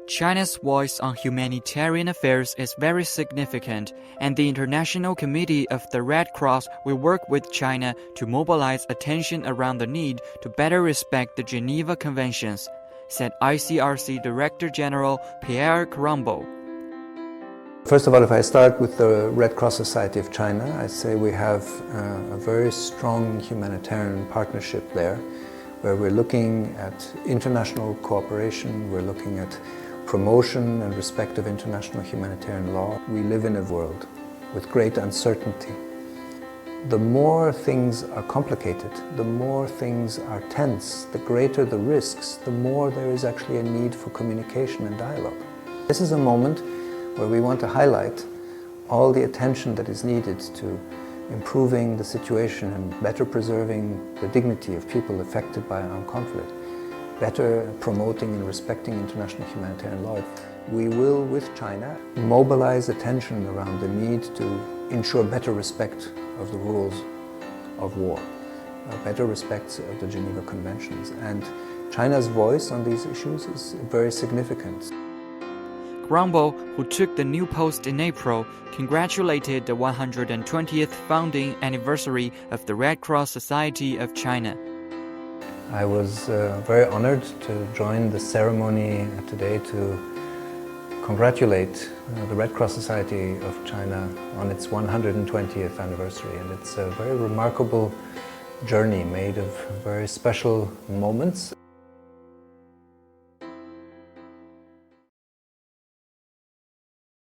China's voice on humanitarian affairs is very significant, and the International Committee of the Red Cross will work with China to mobilize attention around the need to better respect the Geneva Conventions, said ICRC Director General Pierre Carambeau. First of all, if I start with the Red Cross Society of China, I'd say we have a very strong humanitarian partnership there, where we're looking at international cooperation, we're looking at promotion and respect of international humanitarian law. We live in a world with great uncertainty. The more things are complicated, the more things are tense, the greater the risks, the more there is actually a need for communication and dialogue. This is a moment where we want to highlight all the attention that is needed to improving the situation and better preserving the dignity of people affected by armed conflict, better promoting and respecting international humanitarian law. We will, with China, mobilize attention around the need to ensure better respect of the rules of war, better respect of the Geneva Conventions. And China's voice on these issues is very significant. Carambeau, who took the new post in April, congratulated the 120th founding anniversary of the Red Cross Society of China. I was very honored to join the ceremony today to congratulate the Red Cross Society of China on its 120th anniversary. And it's a very remarkable journey made of very special moments.